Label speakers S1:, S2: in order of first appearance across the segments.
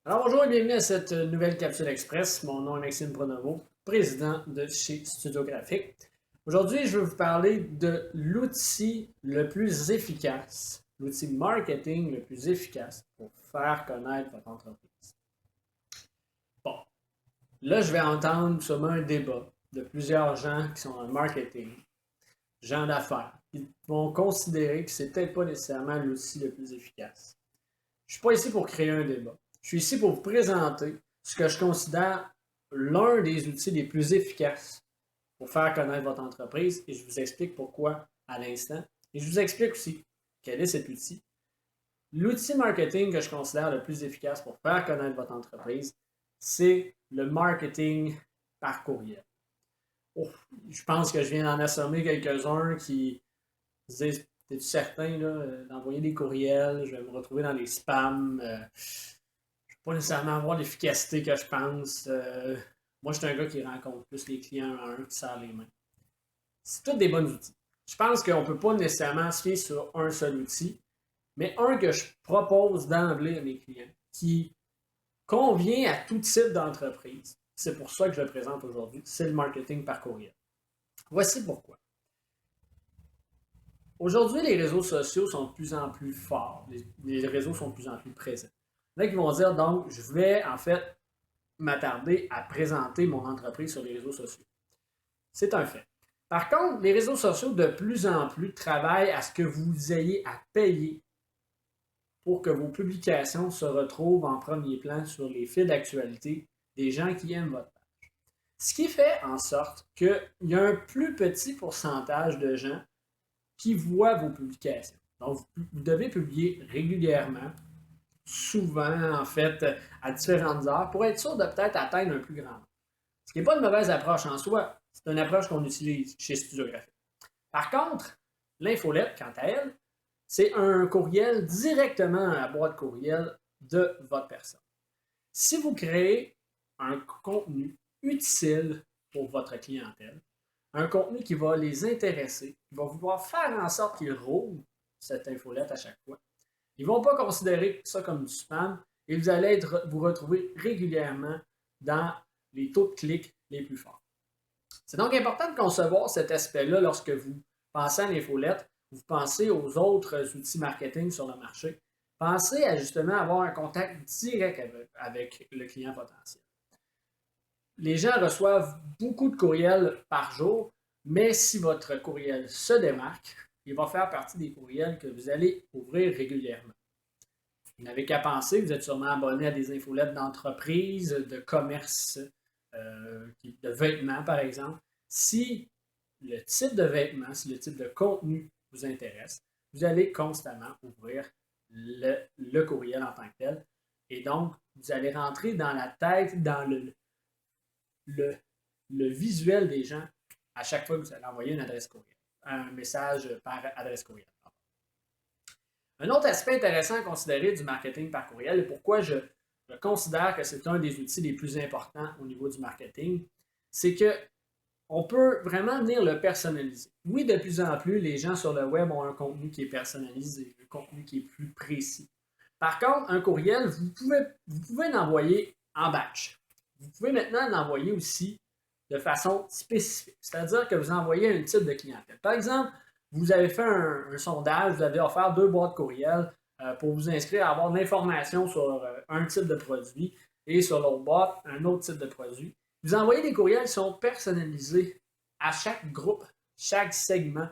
S1: Alors bonjour et bienvenue à cette nouvelle capsule express. Mon nom est Maxime Pronovo, président de chez Studio Graphique. Aujourd'hui, je vais vous parler de l'outil le plus efficace, l'outil marketing le plus efficace pour faire connaître votre entreprise. Bon, là, je vais entendre sûrement un débat de plusieurs gens qui sont dans le marketing, gens d'affaires, qui vont considérer que c'est peut-être pas nécessairement l'outil le plus efficace. Je ne suis pas ici pour créer un débat. Je suis ici pour vous présenter ce que je considère l'un des outils les plus efficaces pour faire connaître votre entreprise et je vous explique pourquoi à l'instant. Et je vous explique aussi quel est cet outil. L'outil marketing que je considère le plus efficace pour faire connaître votre entreprise, c'est le marketing par courriel. Oh, je pense que je viens d'en assommer quelques-uns qui disent: t'es-tu certain d'envoyer des courriels? Je vais me retrouver dans les spams. Je ne vais pas nécessairement avoir l'efficacité que je pense. Moi, je suis un gars qui rencontre plus les clients un à un, qui serre les mains. C'est tous des bons outils. Je pense qu'on ne peut pas nécessairement se fier sur un seul outil, mais un que je propose d'emblée à mes clients, qui convient à tout type d'entreprise. C'est pour ça que je le présente aujourd'hui. C'est le marketing par courriel. Voici pourquoi. Aujourd'hui, les réseaux sociaux sont de plus en plus forts. Les réseaux sont de plus en plus présents. Il y en a qui vont dire, donc, je vais en fait m'attarder à présenter mon entreprise sur les réseaux sociaux. C'est un fait. Par contre, les réseaux sociaux de plus en plus travaillent à ce que vous ayez à payer pour que vos publications se retrouvent en premier plan sur les fils d'actualité des gens qui aiment votre page. Ce qui fait en sorte qu'il y a un plus petit pourcentage de gens qui voient vos publications. Donc, vous devez publier régulièrement, souvent, en fait, à différentes heures, pour être sûr de peut-être atteindre un plus grand nombre. Ce qui n'est pas une mauvaise approche en soi, c'est une approche qu'on utilise chez Studio Graphique. Par contre, l'infolette, quant à elle, c'est un courriel directement à la boîte courriel de votre personne. Si vous créez un contenu utile pour votre clientèle, un contenu qui va les intéresser, qui va pouvoir faire en sorte qu'ils roulent cette infolette à chaque fois, ils ne vont pas considérer ça comme du spam et vous allez vous retrouver régulièrement dans les taux de clics les plus forts. C'est donc important de concevoir cet aspect-là lorsque vous pensez à l'infolette, vous pensez aux autres outils marketing sur le marché. Pensez à justement avoir un contact direct avec le client potentiel. Les gens reçoivent beaucoup de courriels par jour, mais si votre courriel se démarque, il va faire partie des courriels que vous allez ouvrir régulièrement. Vous n'avez qu'à penser, vous êtes sûrement abonné à des infolettes d'entreprise, de commerce, de vêtements par exemple. Si le type de vêtements, si le type de contenu vous intéresse, vous allez constamment ouvrir le courriel en tant que tel. Et donc, vous allez rentrer dans la tête, dans le, le visuel des gens à chaque fois que vous allez envoyer une adresse courriel, un message par adresse courriel. Un autre aspect intéressant à considérer du marketing par courriel et pourquoi je considère que c'est un des outils les plus importants au niveau du marketing, c'est que on peut vraiment venir le personnaliser. Oui, de plus en plus, les gens sur le web ont un contenu qui est personnalisé, un contenu qui est plus précis. Par contre, un courriel, vous pouvez l'envoyer en batch. Vous pouvez maintenant l'envoyer aussi de façon spécifique, c'est-à-dire que vous envoyez un type de clientèle. Par exemple, vous avez fait un sondage, vous avez offert 2 boîtes courriels pour vous inscrire à avoir de l'information sur un type de produit et sur l'autre boîte, un autre type de produit. Vous envoyez des courriels qui sont personnalisés à chaque groupe, chaque segment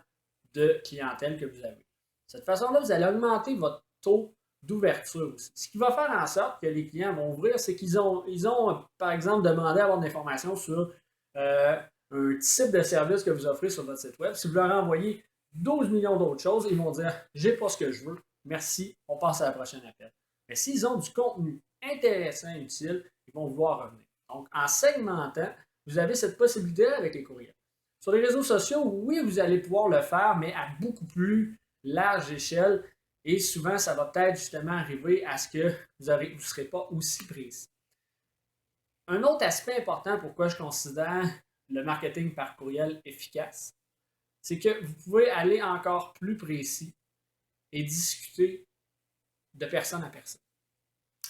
S1: de clientèle que vous avez. De cette façon-là, vous allez augmenter votre taux d'ouverture aussi. Ce qui va faire en sorte que les clients vont ouvrir, c'est qu'ils ont, par exemple, demandé à avoir de l'information sur un type de service que vous offrez sur votre site web. Si vous leur envoyez 12 millions d'autres choses, ils vont dire: j'ai pas ce que je veux, merci, on passe à la prochaine appel. Mais s'ils ont du contenu intéressant et utile, ils vont vouloir revenir. Donc, en segmentant, vous avez cette possibilité avec les courriels. Sur les réseaux sociaux, oui, vous allez pouvoir le faire, mais à beaucoup plus large échelle. Et souvent, ça va peut-être justement arriver à ce que vous ne serez pas aussi précis. Un autre aspect important pourquoi je considère le marketing par courriel efficace, c'est que vous pouvez aller encore plus précis et discuter de personne à personne.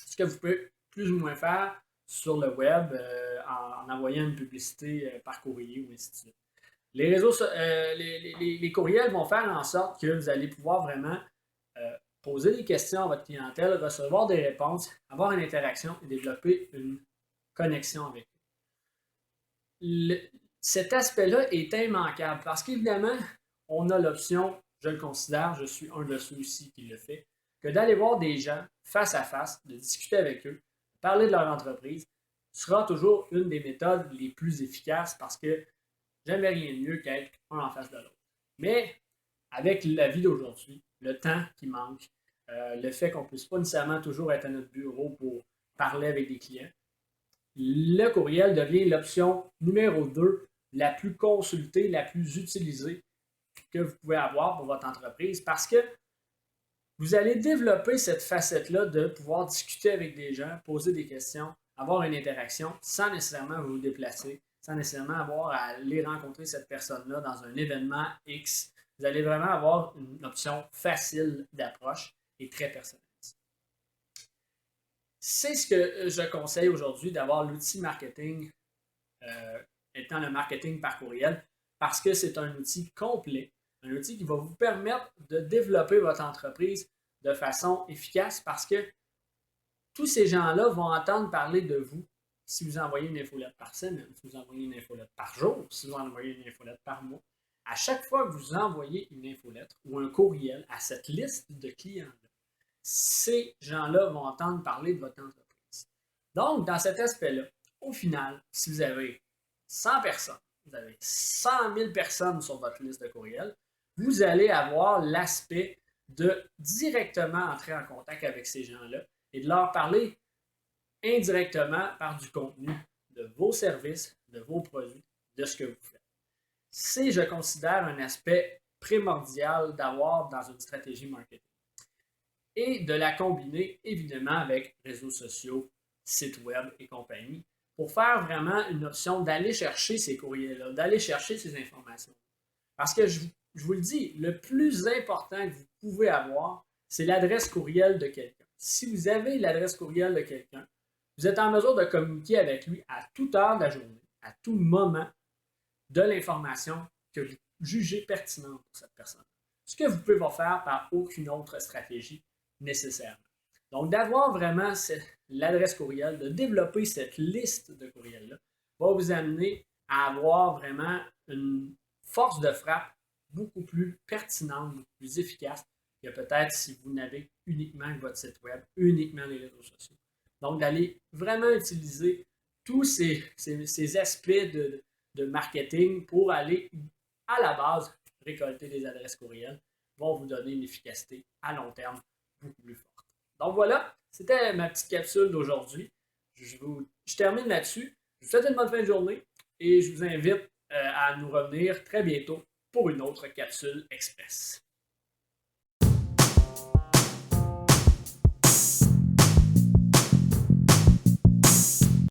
S1: Ce que vous pouvez plus ou moins faire sur le web en envoyant une publicité par courrier ou ainsi de suite. Les réseaux, les courriels vont faire en sorte que vous allez pouvoir vraiment poser des questions à votre clientèle, recevoir des réponses, avoir une interaction et développer une connexion avec eux. Cet aspect-là est immanquable parce qu'évidemment, on a l'option, je le considère, je suis un de ceux-ci qui le fait, que d'aller voir des gens face à face, de discuter avec eux, parler de leur entreprise, sera toujours une des méthodes les plus efficaces parce que jamais rien de mieux qu'être un en face de l'autre. Mais avec la vie d'aujourd'hui, le temps qui manque, le fait qu'on ne puisse pas nécessairement toujours être à notre bureau pour parler avec des clients, le courriel devient l'option numéro 2, la plus consultée, la plus utilisée que vous pouvez avoir pour votre entreprise parce que vous allez développer cette facette-là de pouvoir discuter avec des gens, poser des questions, avoir une interaction sans nécessairement vous déplacer, sans nécessairement avoir à aller rencontrer cette personne-là dans un événement X. Vous allez vraiment avoir une option facile d'approche et très personnalisée. C'est ce que je conseille aujourd'hui d'avoir l'outil marketing étant le marketing par courriel parce que c'est un outil complet, un outil qui va vous permettre de développer votre entreprise de façon efficace parce que tous ces gens-là vont entendre parler de vous si vous envoyez une infolette par semaine, si vous envoyez une infolette par jour, si vous envoyez une infolette par mois. À chaque fois que vous envoyez une infolettre ou un courriel à cette liste de clients-là, ces gens-là vont entendre parler de votre entreprise. Donc, dans cet aspect-là, au final, si vous avez 100 personnes, vous avez 100 000 personnes sur votre liste de courriels, vous allez avoir l'aspect de directement entrer en contact avec ces gens-là et de leur parler indirectement par du contenu de vos services, de vos produits, de ce que vous faites. C'est, je considère, un aspect primordial d'avoir dans une stratégie marketing. Et de la combiner, évidemment, avec réseaux sociaux, sites web et compagnie, pour faire vraiment une option d'aller chercher ces courriels-là, d'aller chercher ces informations. Parce que je vous le dis, le plus important que vous pouvez avoir, c'est l'adresse courriel de quelqu'un. Si vous avez l'adresse courriel de quelqu'un, vous êtes en mesure de communiquer avec lui à toute heure de la journée, à tout moment, de l'information que vous jugez pertinente pour cette personne. Ce que vous ne pouvez pas faire par aucune autre stratégie nécessairement. Donc, d'avoir vraiment l'adresse courriel, de développer cette liste de courriels-là, va vous amener à avoir vraiment une force de frappe beaucoup plus pertinente, beaucoup plus efficace que peut-être si vous n'avez uniquement votre site web, uniquement les réseaux sociaux. Donc, d'aller vraiment utiliser tous ces aspects de marketing pour aller à la base récolter des adresses courriels vont vous donner une efficacité à long terme beaucoup plus forte. Donc voilà, c'était ma petite capsule d'aujourd'hui. Je termine là-dessus. Je vous souhaite une bonne fin de journée et je vous invite à nous revenir très bientôt pour une autre capsule express.